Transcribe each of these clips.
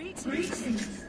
Greetings.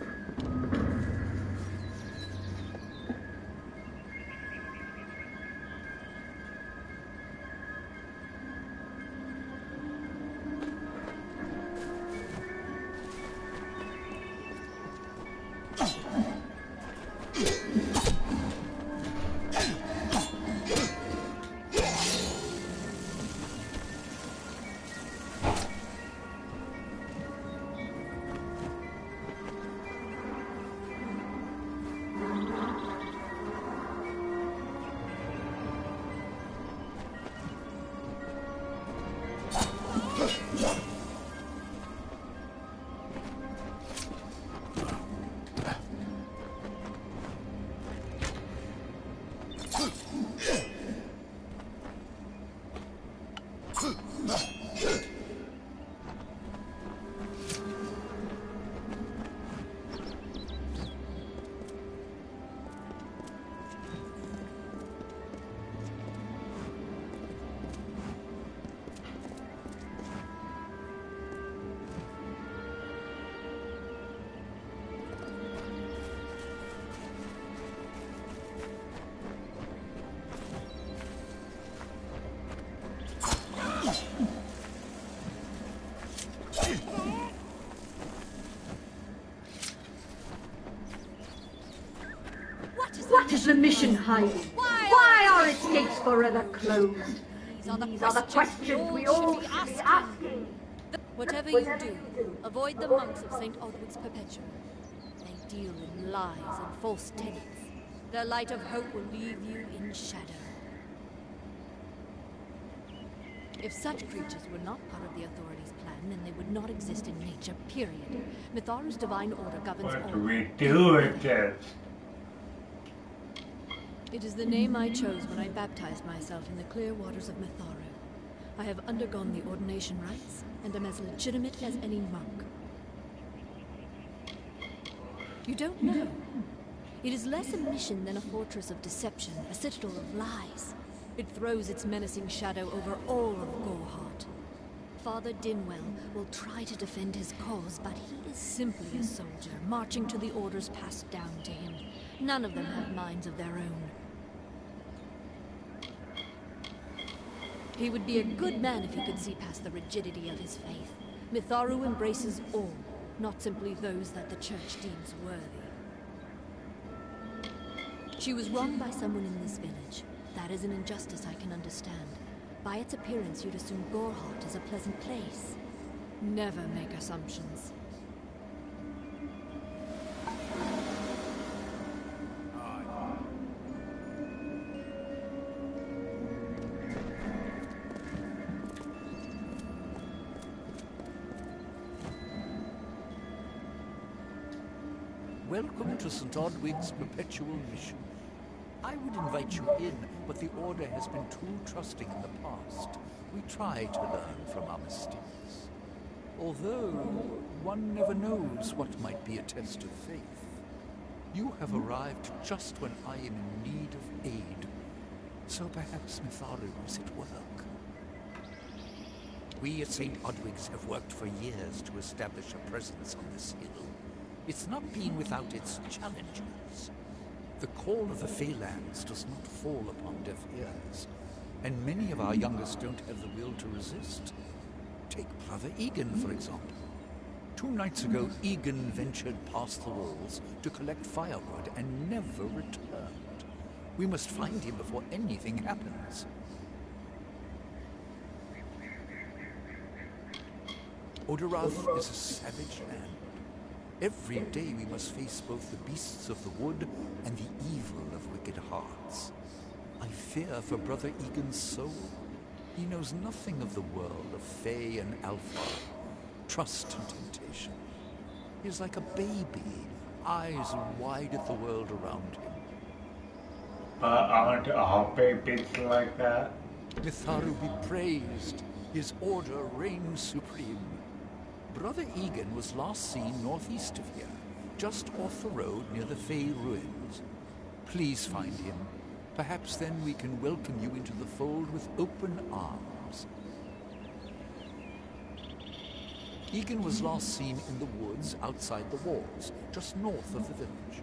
What is the mission hiding? Why are its gates forever closed? These are the questions we all should be asking. Whatever you do, avoid the monks of St. Odwig's Perpetual. They deal in lies and false tenets. Their light of hope will leave you in shadow. If such creatures were not part of the authorities' plan, then they would not exist in nature, period. Mitharu's divine order governs all. What do we do with this? It is the name I chose when I baptized myself in the clear waters of Mitharu. I have undergone the ordination rites, and am as legitimate as any monk. You don't know. It is less a mission than a fortress of deception, a citadel of lies. It throws its menacing shadow over all of Gorehart. Father Dinwell will try to defend his cause, but he is simply a soldier, marching to the orders passed down to him. None of them have minds of their own. He would be a good man if he could see past the rigidity of his faith. Mitharu embraces all, not simply those that the Church deems worthy. She was wronged by someone in this village. That is an injustice I can understand. By its appearance, you'd assume Gorehart is a pleasant place. Never make assumptions. Welcome to St. Odwig's Perpetual Mission. I would invite you in, but the Order has been too trusting in the past. We try to learn from our mistakes. Although, one never knows what might be a test of faith. You have arrived just when I am in need of aid. So perhaps Mitharu is at work. We at St. Odwig's have worked for years to establish a presence on this hill. It's not been without its challenges. The call of the Phalanx does not fall upon deaf ears, and many of our youngest don't have the will to resist. Take Brother Egan, for example. 2 nights ago, Egan ventured past the walls to collect firewood and never returned. We must find him before anything happens. Odarath is a savage land. Every day we must face both the beasts of the wood and the evil of wicked hearts. I fear for Brother Egan's soul. He knows nothing of the world of Fae and Alpha, trust and temptation. He is like a baby, eyes wide at the world around him. Aren't all babies like that? Mitharu be praised. His order reigns supreme. Brother Egan was last seen northeast of here, just off the road near the Fae ruins. Please find him. Perhaps then we can welcome you into the fold with open arms. Egan was last seen in the woods outside the walls, just north of the village.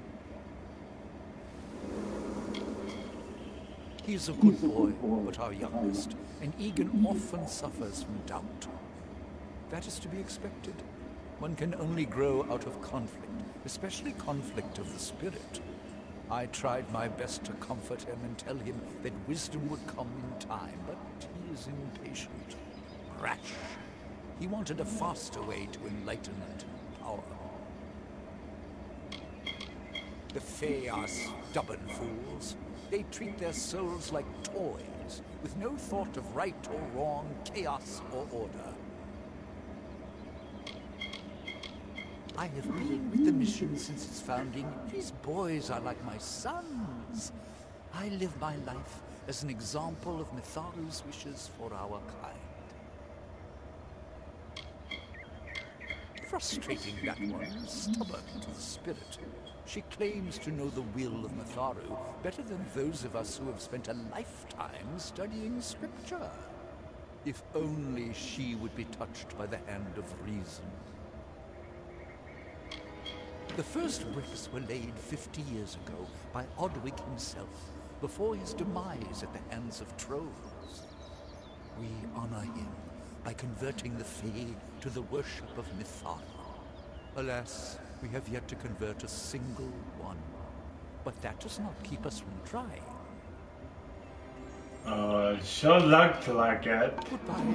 He is a good boy, but our youngest, and Egan often suffers from doubt. That is to be expected. One can only grow out of conflict, especially conflict of the spirit. I tried my best to comfort him and tell him that wisdom would come in time, but he is impatient, rash. He wanted a faster way to enlightenment and power. The Fae are stubborn fools. They treat their souls like toys, with no thought of right or wrong, chaos or order. I have been with the mission since its founding. These boys are like my sons. I live my life as an example of Mitharu's wishes for our kind. Frustrating, that one, stubborn to the spirit. She claims to know the will of Mitharu better than those of us who have spent a lifetime studying scripture. If only she would be touched by the hand of reason. The first bricks were laid 50 years ago by Odwig himself, before his demise at the hands of trolls. We honor him by converting the Fae to the worship of Mitharu. Alas, we have yet to convert a single one. But that does not keep us from trying. Sure looked like it. Goodbye.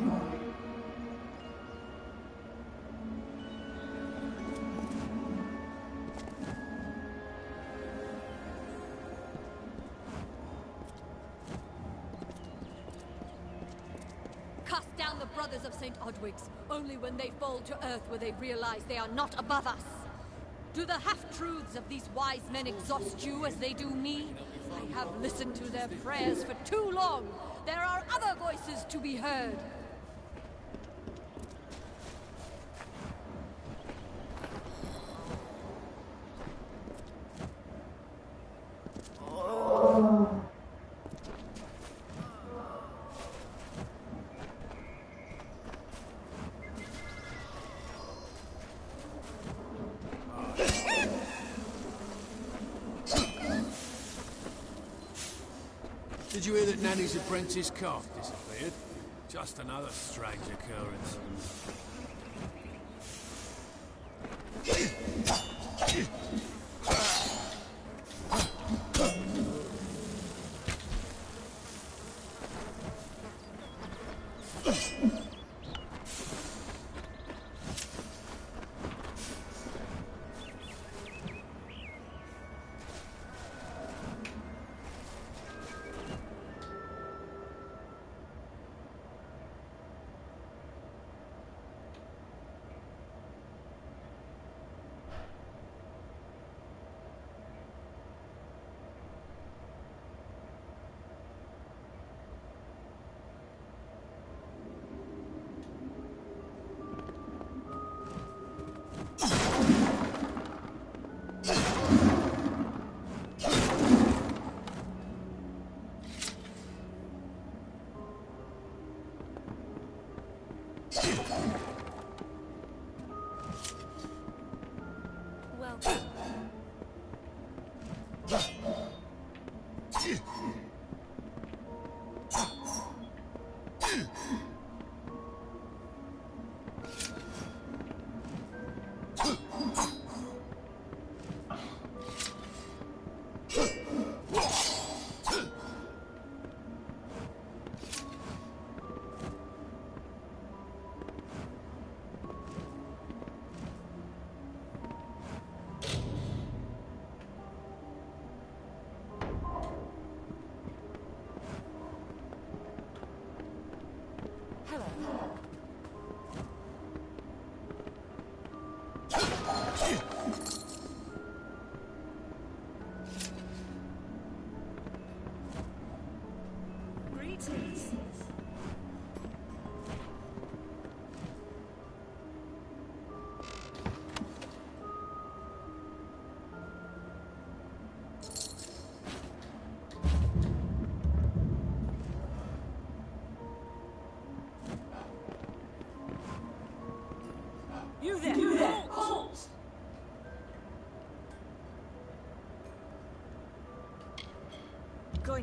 Cast down the brothers of St. Odwig's. Only when they fall to earth will they realize they are not above us. Do the half-truths of these wise men exhaust you as they do me? I have listened to their prayers for too long. There are other voices to be heard. Did you hear that Nanny's apprentice calf disappeared? Just another strange occurrence.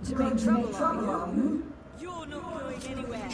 going to make trouble, are you? You're not going anywhere.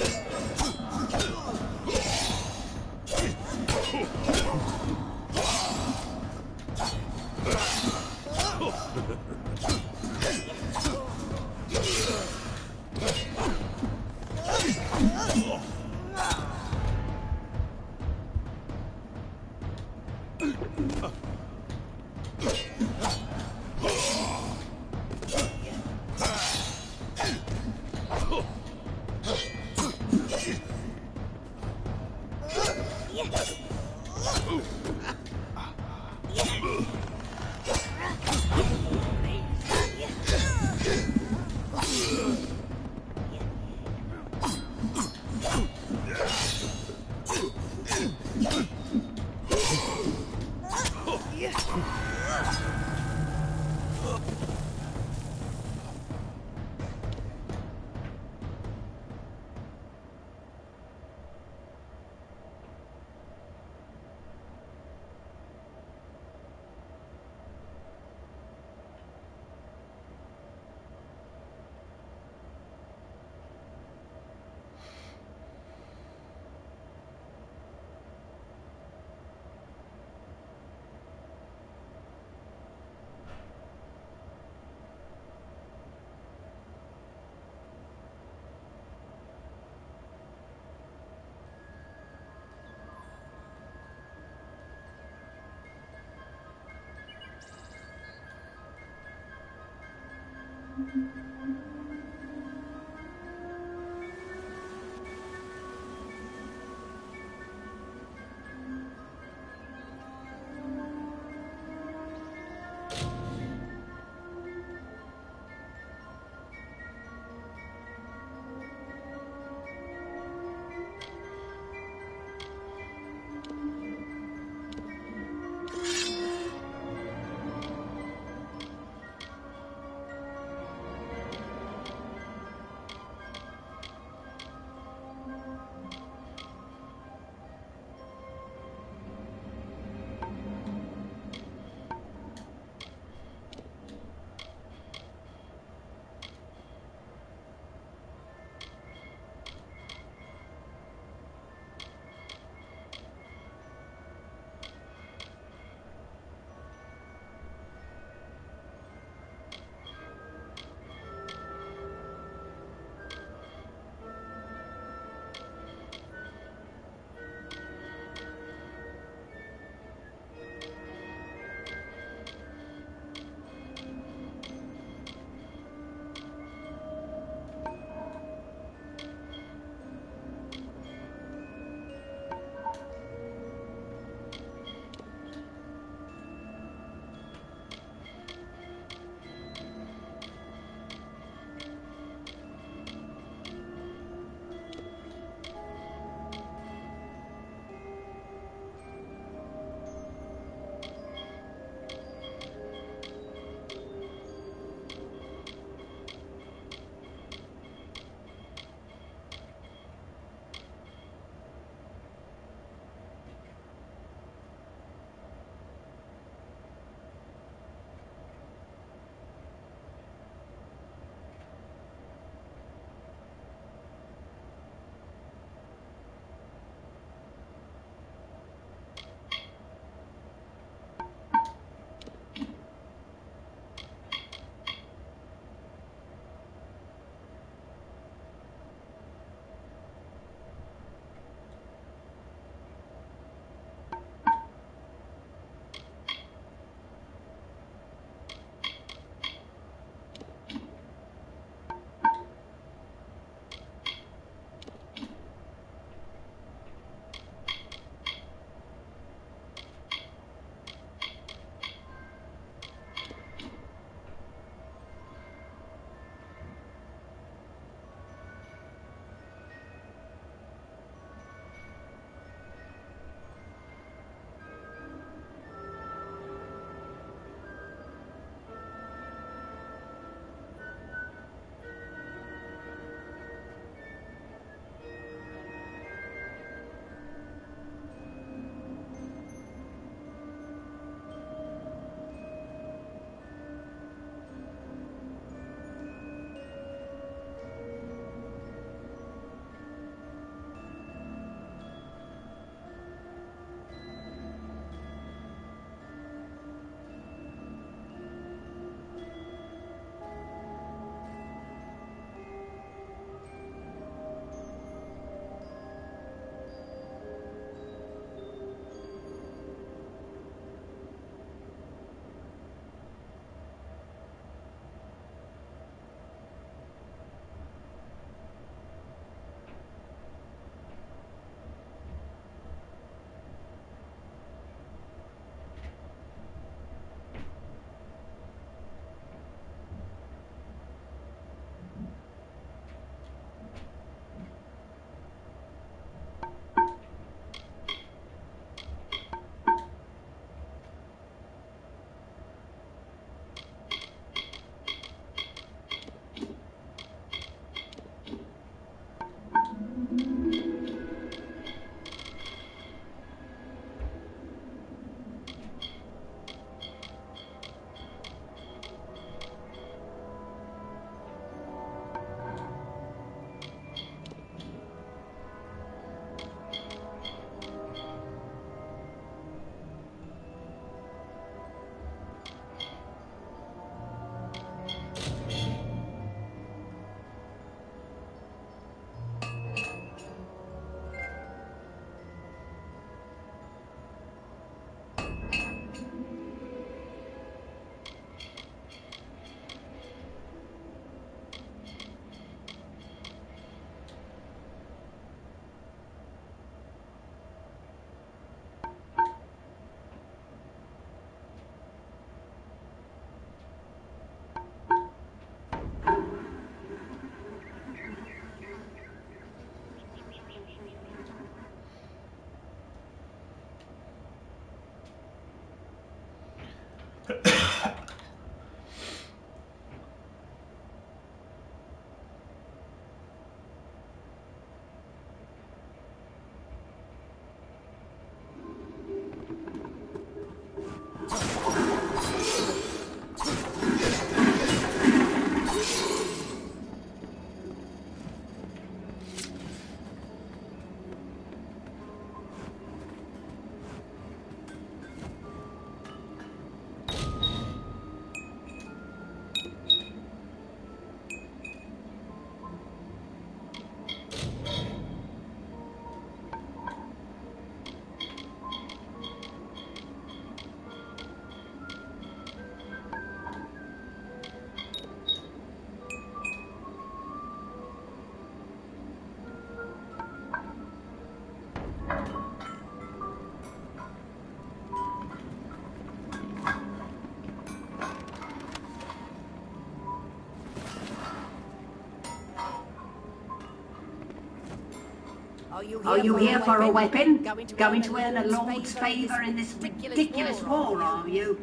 Are you here for a weapon? Going to earn a lord's favour in this ridiculous war, are you?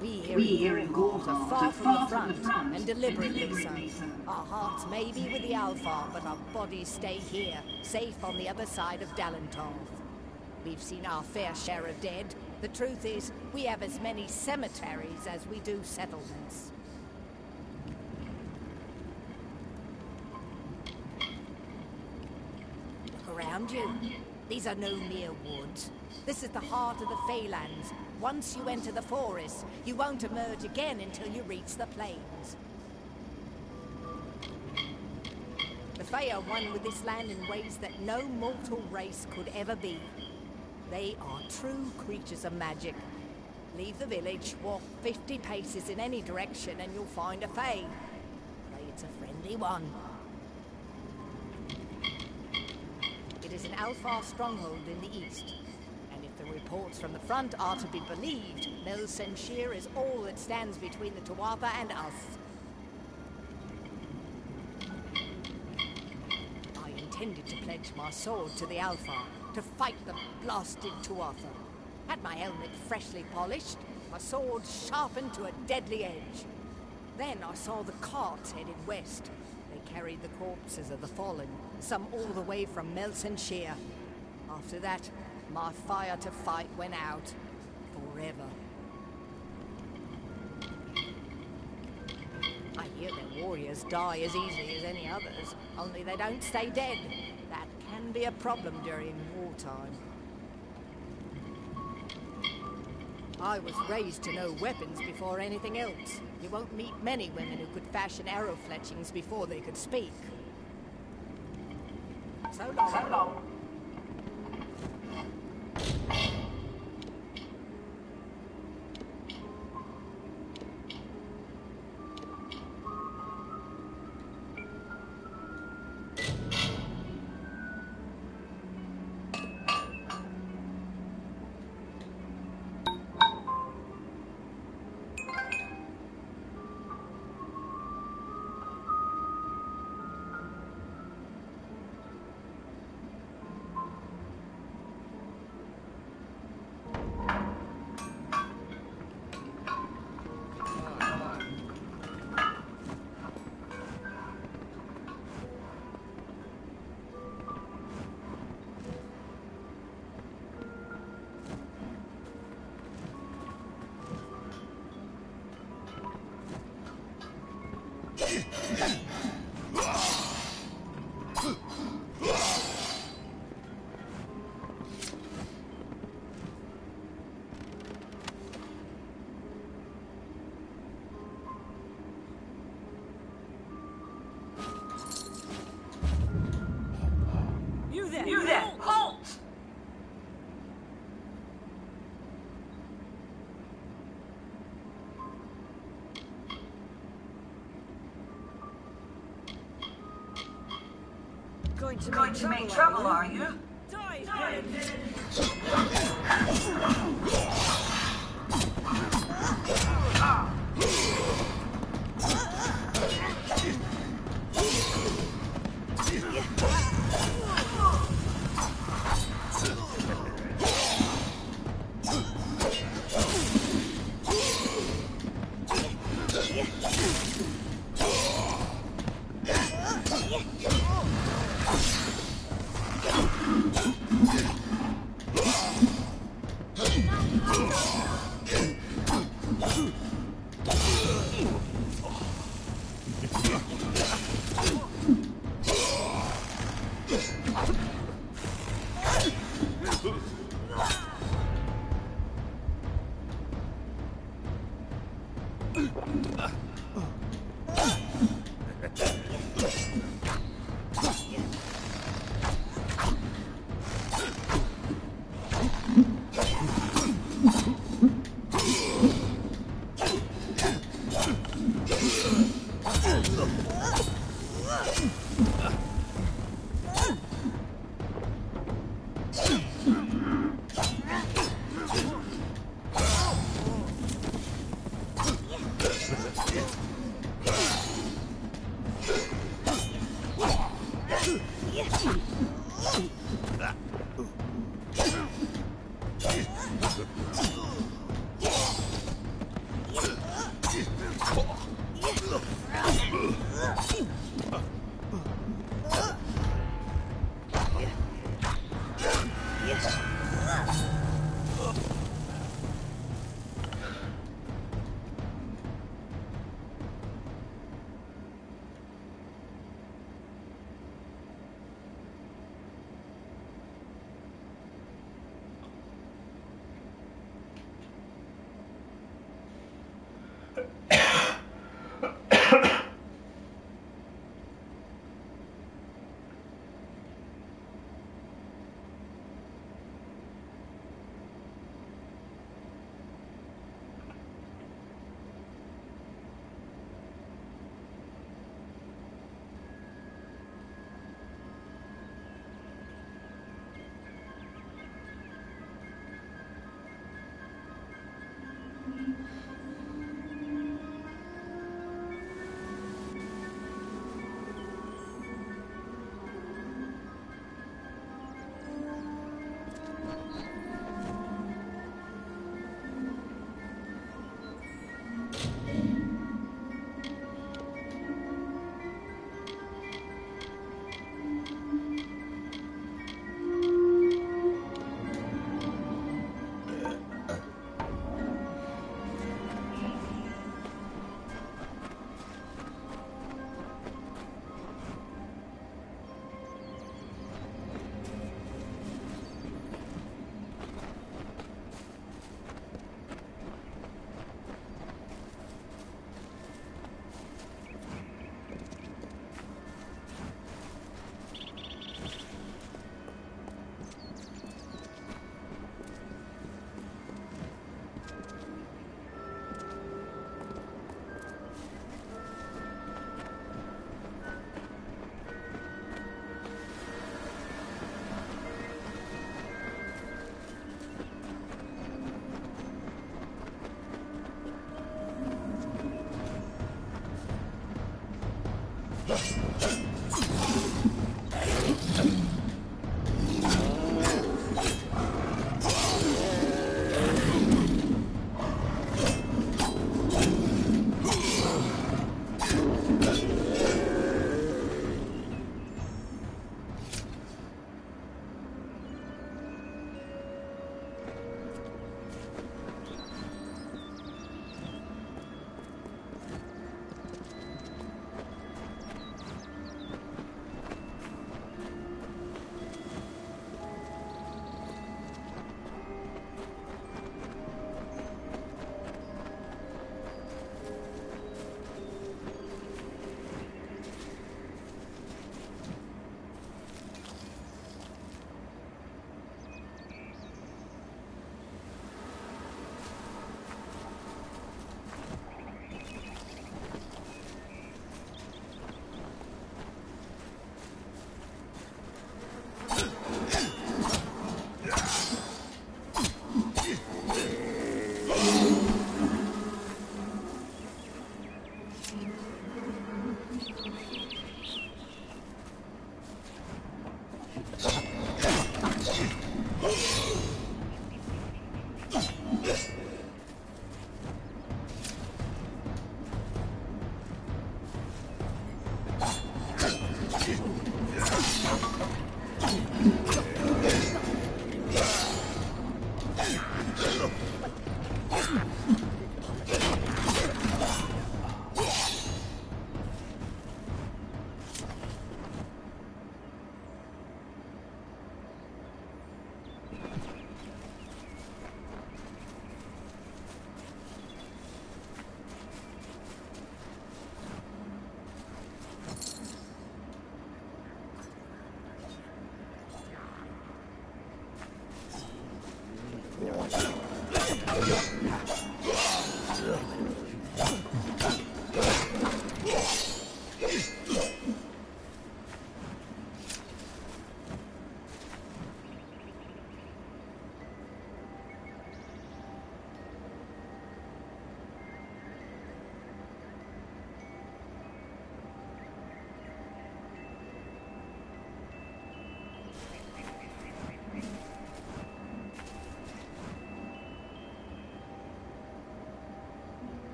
We here in Gorhart are far from the front, and deliberately so. Our hearts may be with the Alpha, but our bodies stay here, safe on the other side of Dalentov. We've seen our fair share of dead. The truth is, we have as many cemeteries as we do settlements. Around you. These are no mere woods. This is the heart of the Feylands. Once you enter the forest, you won't emerge again until you reach the plains. The Fey are one with this land in ways that no mortal race could ever be. They are true creatures of magic. Leave the village, walk 50 paces in any direction, and you'll find a Fey. Pray it's a friendly one. It is an Alfar stronghold in the east, and if the reports from the front are to be believed, Melsenshir is all that stands between the Tuatha and us. I intended to pledge my sword to the Alfar, to fight the blasted Tuatha. Had my helmet freshly polished, my sword sharpened to a deadly edge. Then I saw the carts headed west. They carried the corpses of the fallen, some all the way from Melsenshir. After that, my fire to fight went out. Forever. I hear their warriors die as easily as any others, only they don't stay dead. That can be a problem during wartime. I was raised to know weapons before anything else. You won't meet many women who could fashion arrow fletchings before they could speak. So long. So long. You there! Halt! Going to make trouble, are you?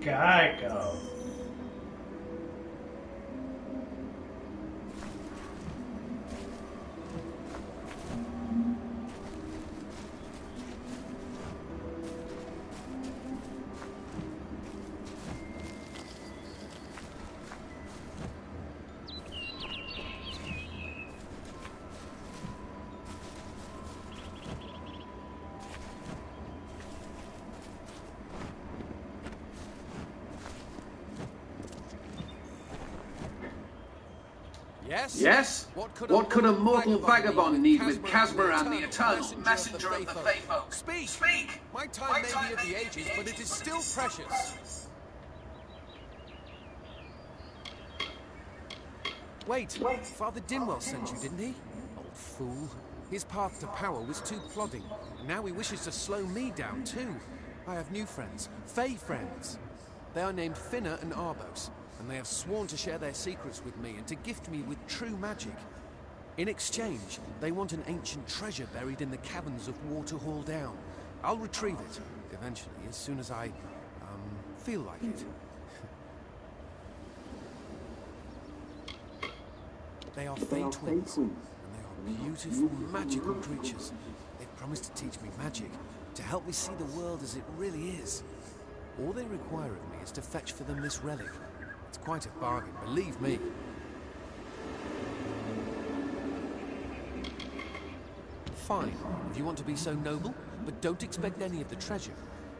guy go? Yes? What could a mortal vagabond need with Casmaran, the eternal messenger of the Faefolk? Speak! My time may be of the ages, but it is still precious. Wait, Father Dinwell sent you, didn't he? Old fool. His path to power was too plodding, and now he wishes to slow me down too. I have new friends, Fae friends. They are named Finna and Arbos, and they have sworn to share their secrets with me and to gift me with true magic. In exchange, they want an ancient treasure buried in the caverns of Waterhall Down. I'll retrieve it, eventually, as soon as I, feel like it. They are Fae twins, and they are beautiful, magical creatures. They've promised to teach me magic, to help me see the world as it really is. All they require of me is to fetch for them this relic. It's quite a bargain, believe me. Fine, if you want to be so noble, but don't expect any of the treasure.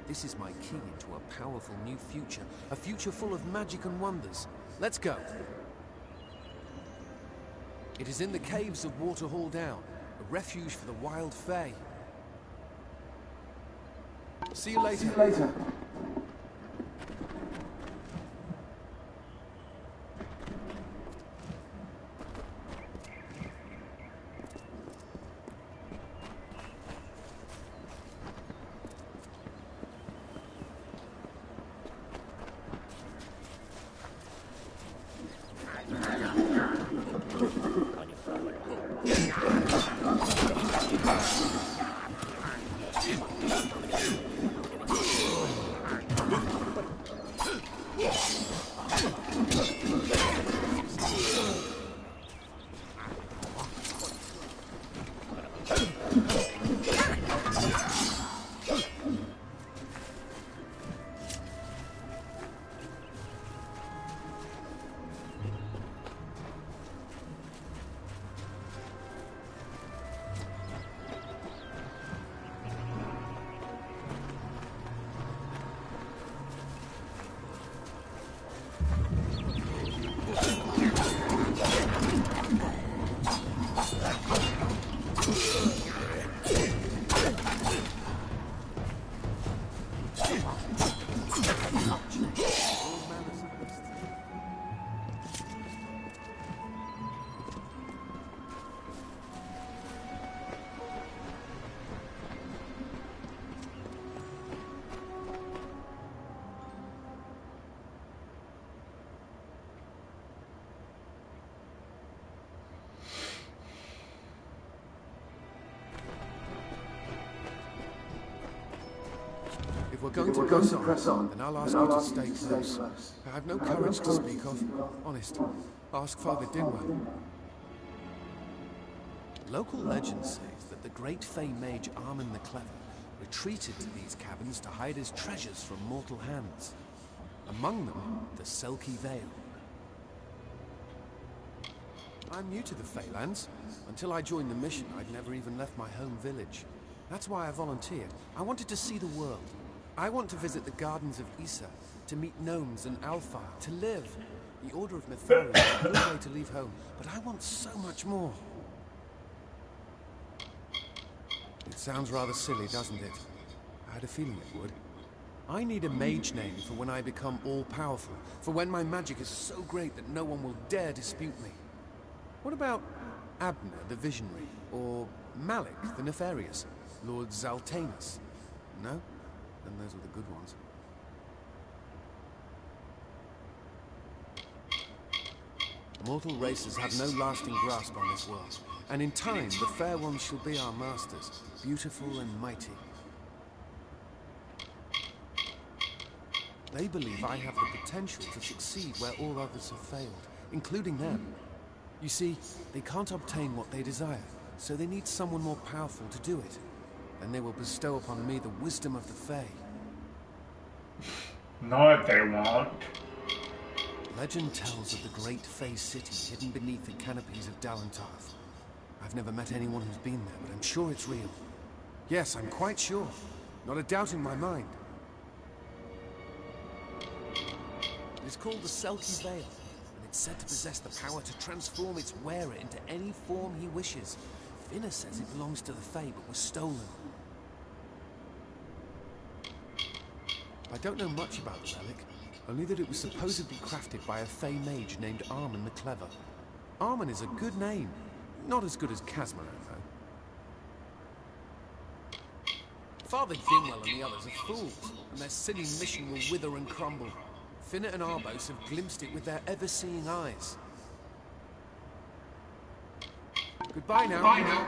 This is my key into a powerful new future, a future full of magic and wonders. Let's go. It is in the caves of Waterhall Down, a refuge for the wild Fae. See you later. If we're going to press on, then I'll ask you to stay close. I have no courage to speak of. Honest. Ask Father Dinwell. Local legend says that the great Fae mage Armin the Clever retreated to these caverns to hide his treasures from mortal hands. Among them, the Selkie Vale. I'm new to the Faelands. Until I joined the mission, I'd never even left my home village. That's why I volunteered. I wanted to see the world. I want to visit the gardens of Issa, to meet gnomes and Alfar, to live. The Order of Mithari is a good way to leave home, but I want so much more. It sounds rather silly, doesn't it? I had a feeling it would. I need a mage name for when I become all-powerful, for when my magic is so great that no one will dare dispute me. What about Abner the Visionary, or Malik the Nefarious, Lord Zaltanus? No? Then those were the good ones. Mortal races have no lasting grasp on this world, and in time the fair ones shall be our masters, beautiful and mighty. They believe I have the potential to succeed where all others have failed, including them. You see, they can't obtain what they desire, so they need someone more powerful to do it. Then they will bestow upon me the wisdom of the Fae. No, they won't. Legend tells of the great Fae city hidden beneath the canopies of Dalantarth. I've never met anyone who's been there, but I'm sure it's real. Yes, I'm quite sure. Not a doubt in my mind. It is called the Selkie Veil, and it's said to possess the power to transform its wearer into any form he wishes. Finna says it belongs to the Fae, but was stolen. I don't know much about the relic, only that it was supposedly crafted by a Fae mage named Armen the Clever. Armen is a good name. Not as good as Casmaran, though. Father Dimwell and the others are fools, and their silly mission will wither and crumble. Finna and Arbos have glimpsed it with their ever-seeing eyes. Goodbye now. Bye now.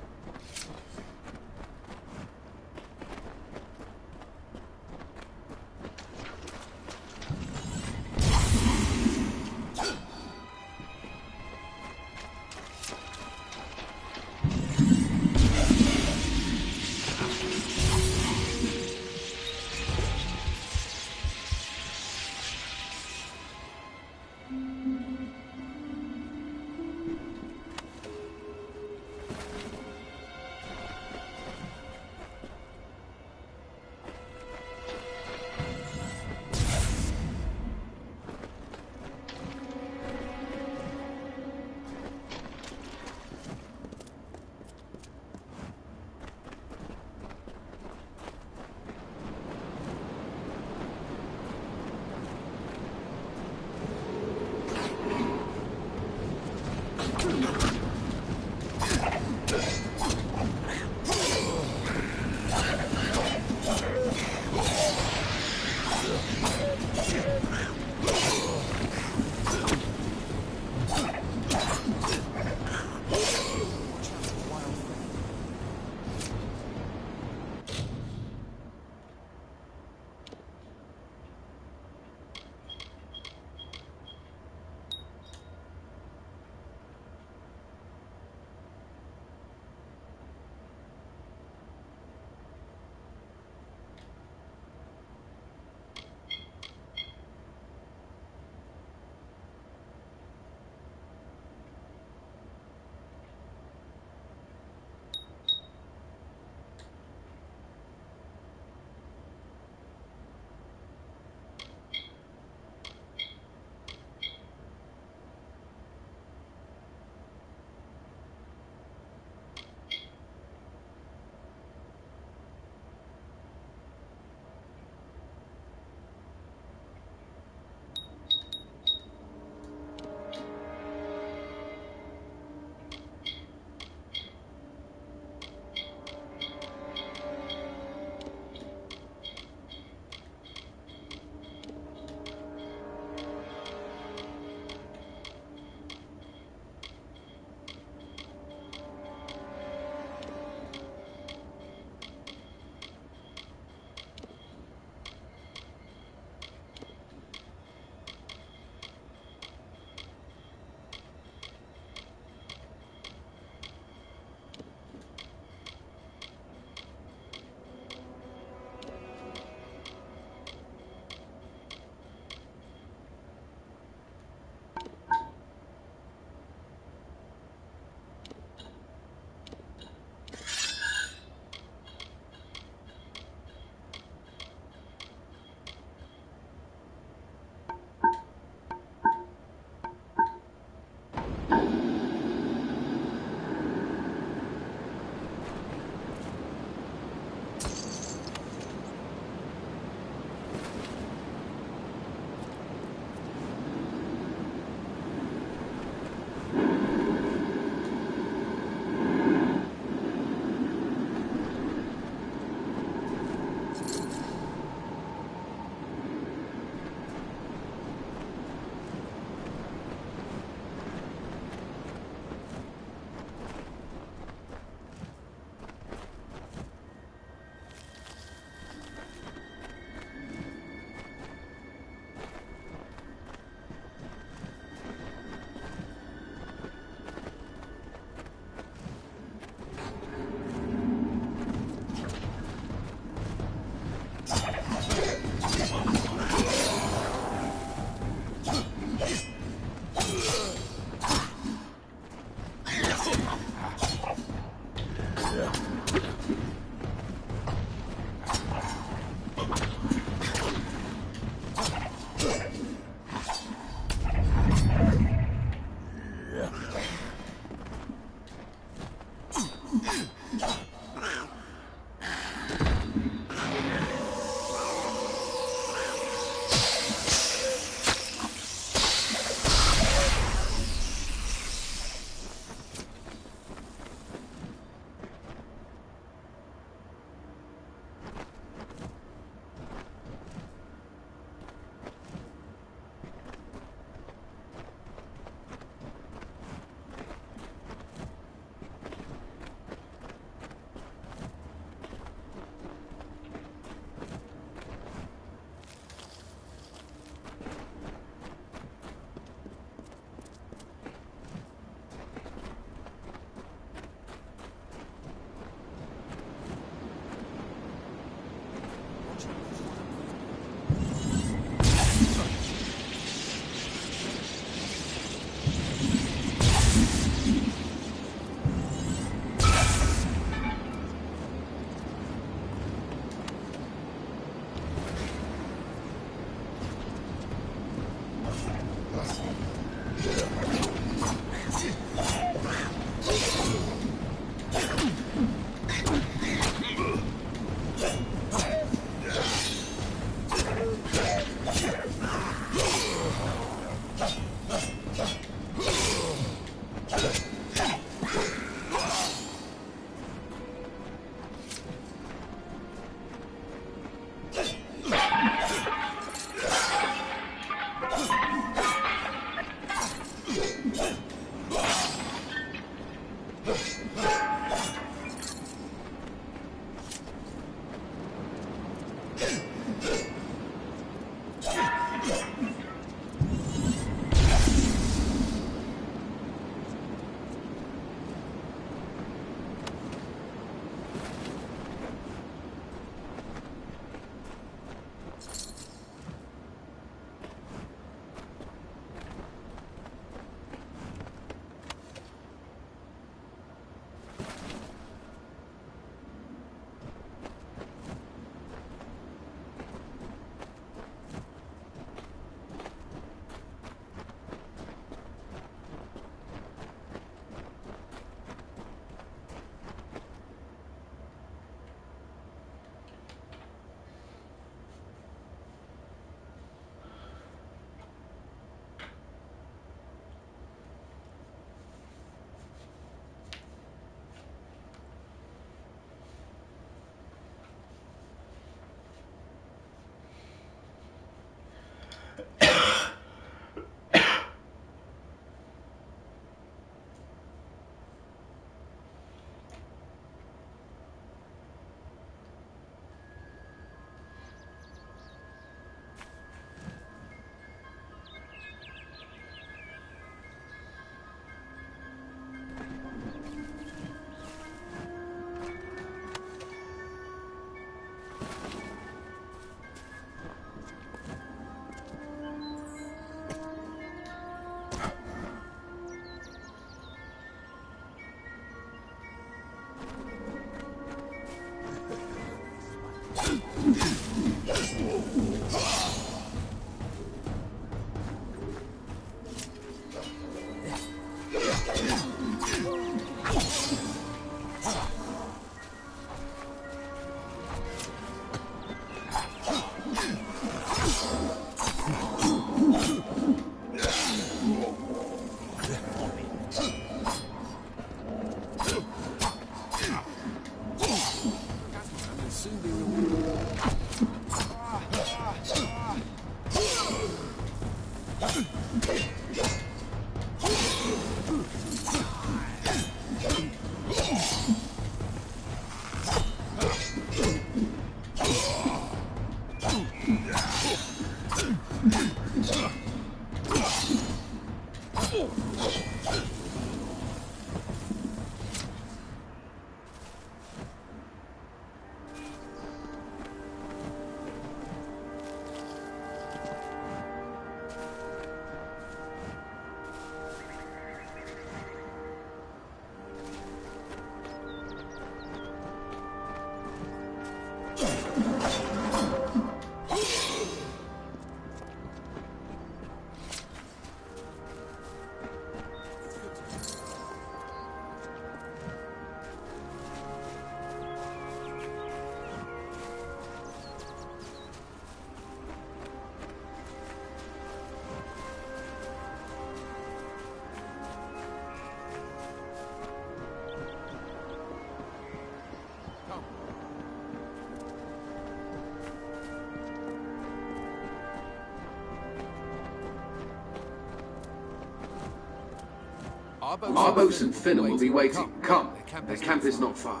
Arbos and Finn will be waiting. Come, their camp is not far.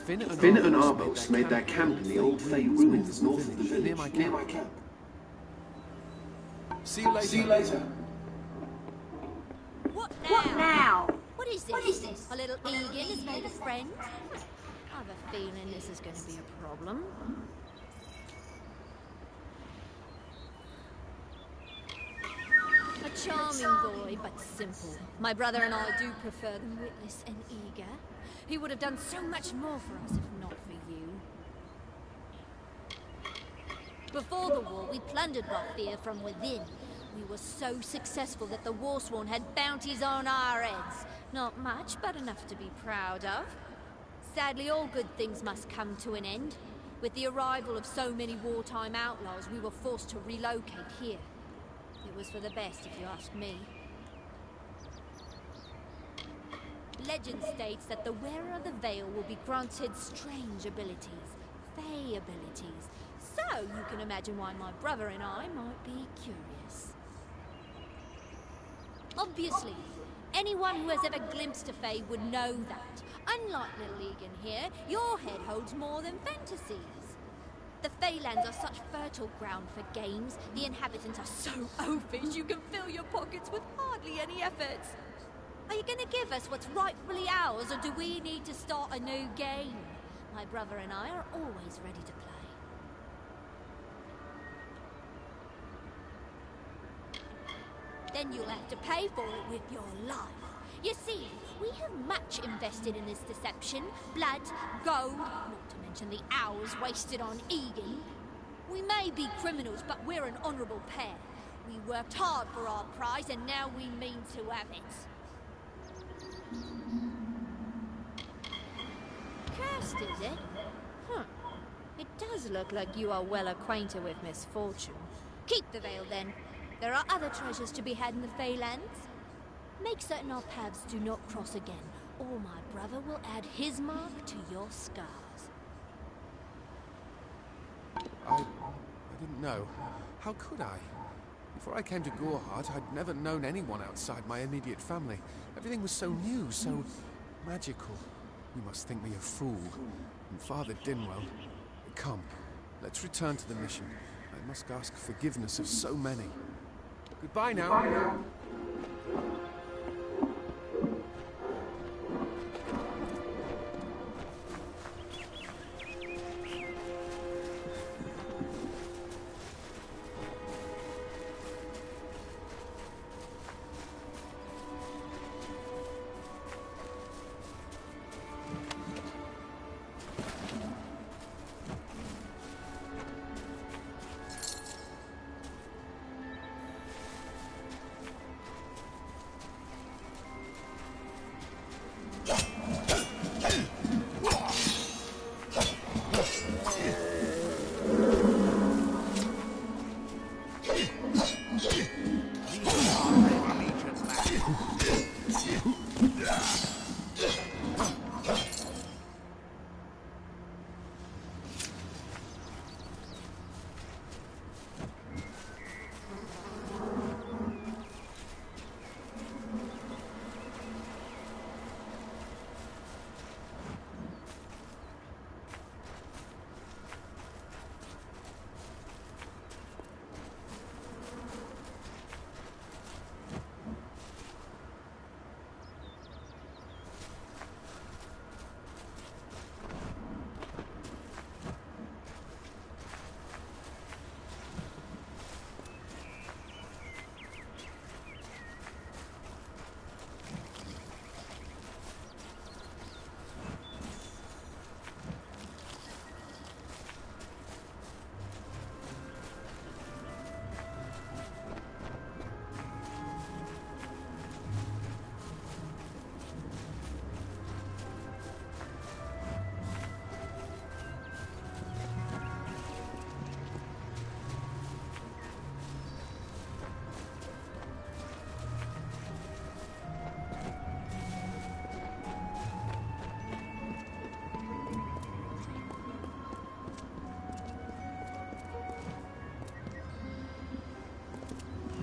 Finn and Arbos made their camp in the old Fey ruins north of the village, near my camp. See you later. See you later. What What now? What is this? A little Egan has made a friend? I have a feeling this is going to be a problem. A charming boy, but simple. My brother and I do prefer them witless and eager. He would have done so much more for us if not for you. Before the war, we plundered Rothfield from within. We were so successful that the Warsworn had bounties on our heads. Not much, but enough to be proud of. Sadly, all good things must come to an end. With the arrival of so many wartime outlaws, we were forced to relocate here. It was for the best, if you ask me. Legend states that the wearer of the veil will be granted strange abilities, fey abilities. So you can imagine why my brother and I might be curious. Obviously, anyone who has ever glimpsed a fey would know that. Unlike little Egan here, your head holds more than fantasies. The Feylands are such fertile ground for games. The inhabitants are so oafish you can fill your pockets with hardly any effort. Are you gonna give us what's rightfully ours, or do we need to start a new game? My brother and I are always ready to play. Then you'll have to pay for it with your life. You see, we have much invested in this deception. Blood, gold, not to mention the hours wasted on Egan. We may be criminals, but we're an honourable pair. We worked hard for our prize, and now we mean to have it. Cursed, is it? Huh. It does look like you are well acquainted with misfortune. Keep the veil, then. There are other treasures to be had in the Feylands. Make certain our paths do not cross again, or my brother will add his mark to your scars. I didn't know. How could I? Before I came to Gorehart, I'd never known anyone outside my immediate family. Everything was so new, so magical. You must think me a fool. And Father Dinwell... Come, let's return to the mission. I must ask forgiveness of so many. Goodbye now.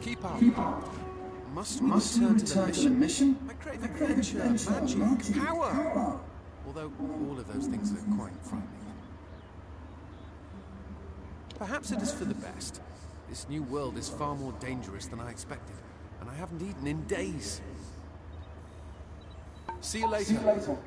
Keep up. Must we return to the mission? I crave adventure, magic, power! Although all of those things are quite frightening. Perhaps it is for the best. This new world is far more dangerous than I expected, and I haven't eaten in days. See you later.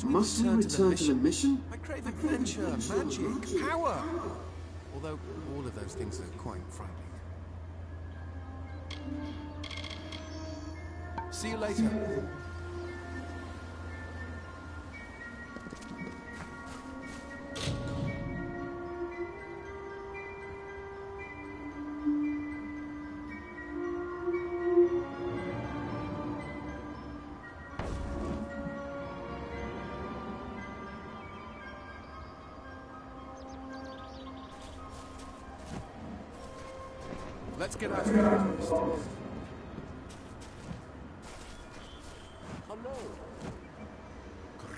Must we return to the mission? I crave adventure, magic, power! Although all of those things are quite frightening. See you later. Let's get out of here first. Hello.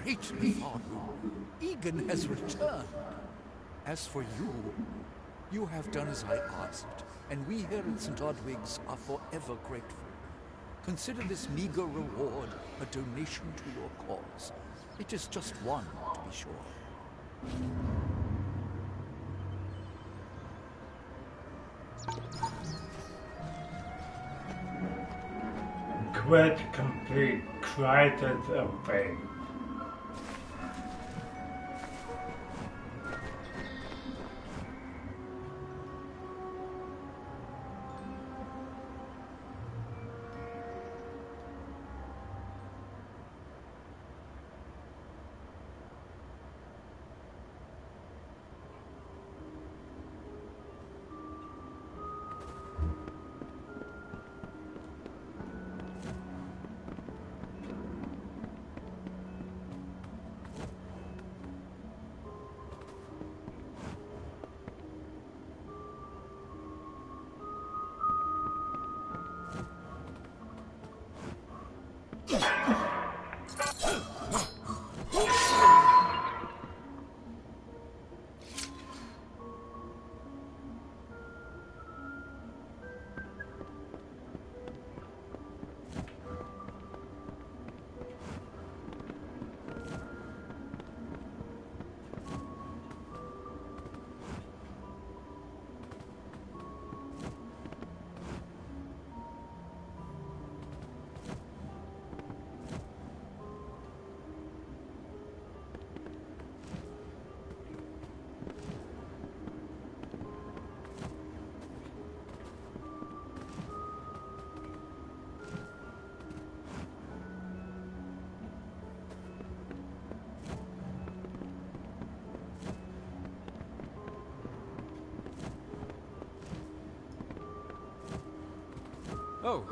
Great Father. Egan has returned. As for you, you have done as I asked, and we here at St. Odwig's are forever grateful. Consider this meager reward a donation to your cause. It is just one, to be sure. Quite complete, cried away.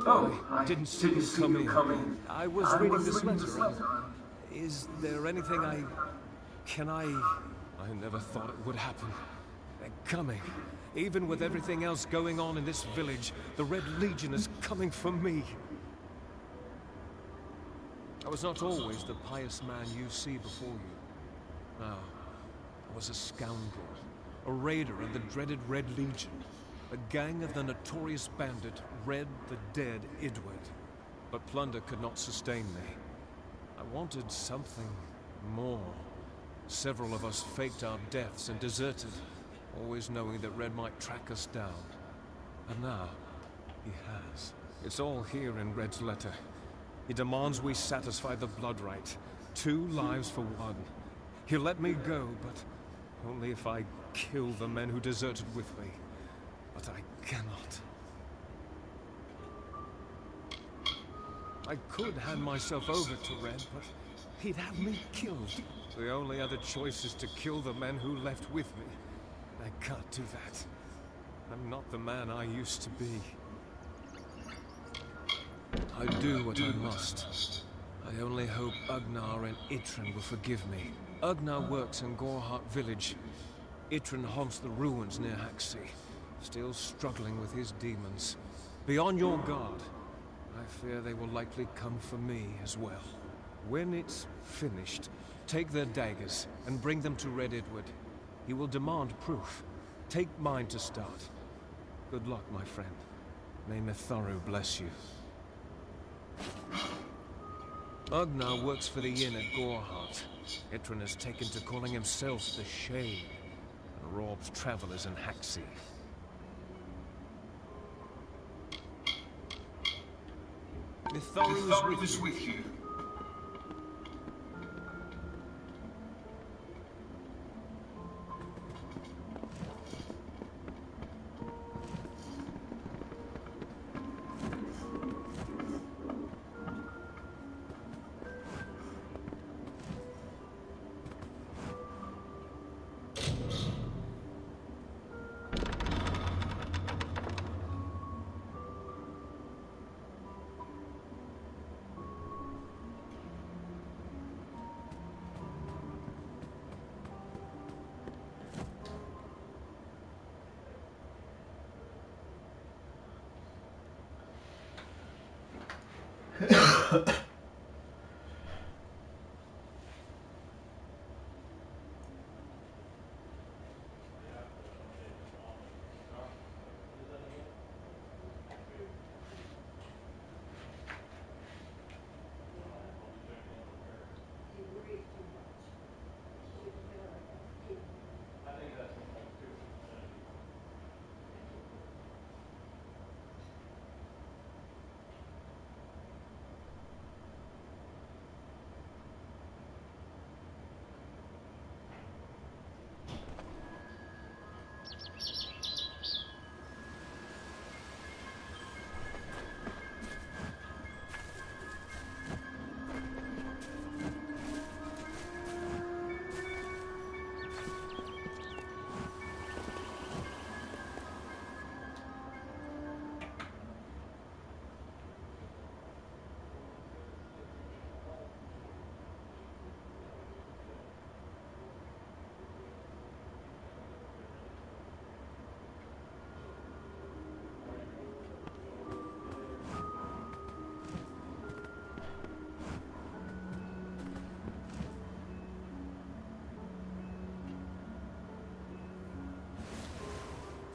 Oh, I didn't see you coming. I was reading this letter, and is there anything I never thought it would happen. They're coming. Even with everything else going on in this village, the Red Legion is coming for me. I was not always the pious man you see before you. No, I was a scoundrel, a raider in the dreaded Red Legion. A gang of the notorious bandit Red the Dead Edward. But plunder could not sustain me. I wanted something more. Several of us faked our deaths and deserted, always knowing that Red might track us down. And now, he has. It's all here in Red's letter. He demands we satisfy the blood rite. 2 lives for 1. He'll let me go, but only if I kill the men who deserted with me. But I cannot. I could hand myself over to Red, but he'd have me killed. The only other choice is to kill the men who left with me. I can't do that. I'm not the man I used to be. I do what I must. I only hope Ugnar and Itrin will forgive me. Ugnar works in Gorhart village. Itrin haunts the ruins near Haxi, still struggling with his demons. Be on your guard. I fear they will likely come for me as well. When it's finished, take their daggers and bring them to Red Edward. He will demand proof. Take mine to start. Good luck, my friend. May Mitharu bless you. Ugnar works for the inn at Gorhart. Itrin has taken to calling himself the Shade, and robs travelers in Haxi. Mitharu is with you.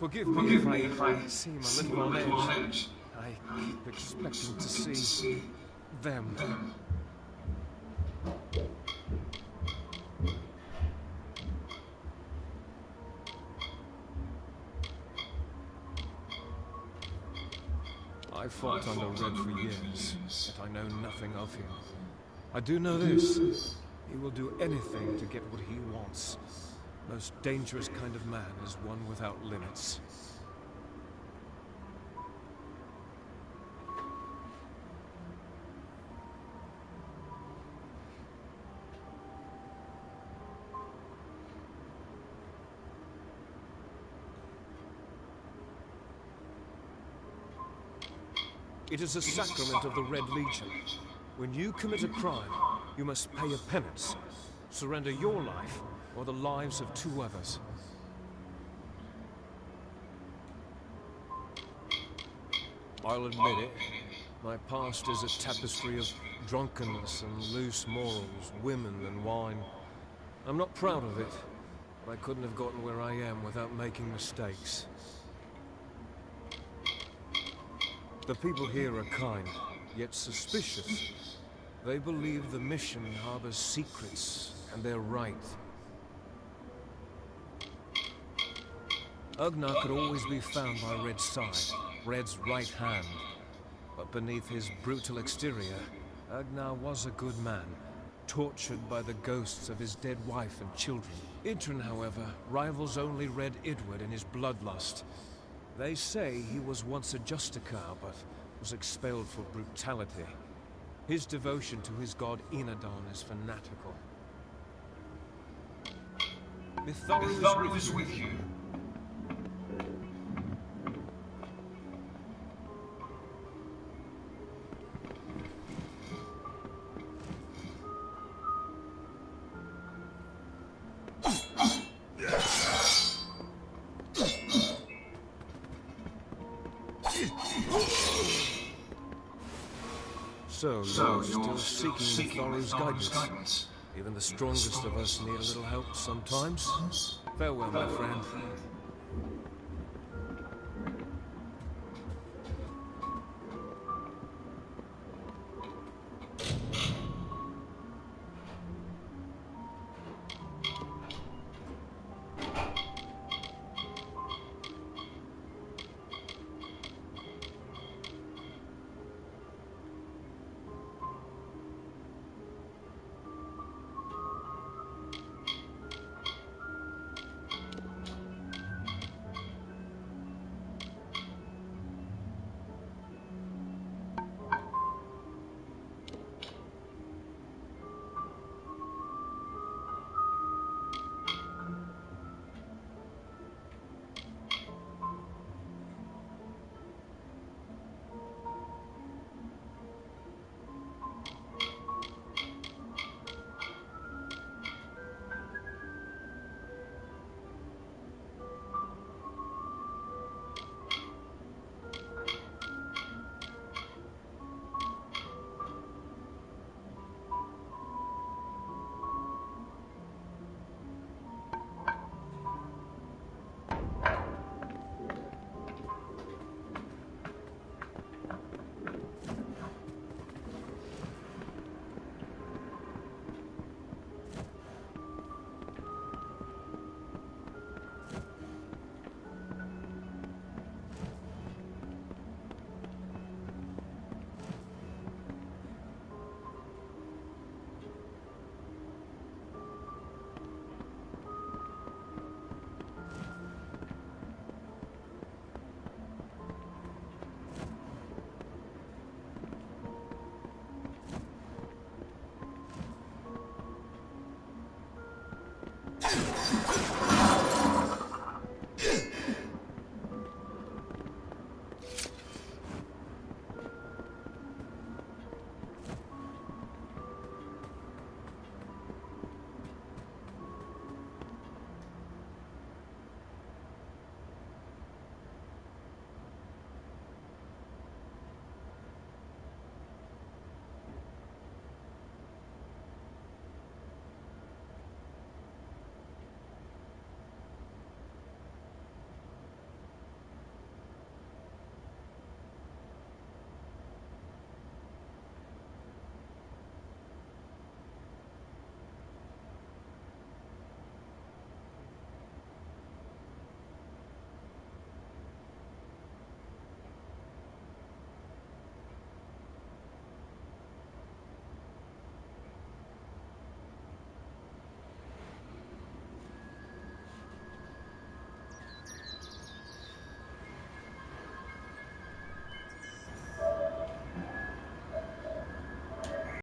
Forgive me if I seem a little on edge. I keep expecting to see them. I fought under Red for years, but I know nothing of him. I do know this. He will do anything to get what he wants. Most dangerous kind of man is one without limits. It is a sacrament of the Red Legion. When you commit a crime, you must pay a penance. Surrender your life, or the lives of 2 others. I'll admit it. My past is a tapestry of drunkenness and loose morals, women and wine. I'm not proud of it, but I couldn't have gotten where I am without making mistakes. The people here are kind, yet suspicious. They believe the mission harbors secrets, and they're right. Ugnar could always be found by Red's side, Red's right hand. But beneath his brutal exterior, Ugnar was a good man, tortured by the ghosts of his dead wife and children. Idrun, however, rivals only Red Idward in his bloodlust. They say he was once a Justicar, but was expelled for brutality. His devotion to his god Enadon is fanatical. Mitharu is with you. So you're still seeking Thoru's guidance. Even the strongest of us need a little help sometimes. Farewell, my friend.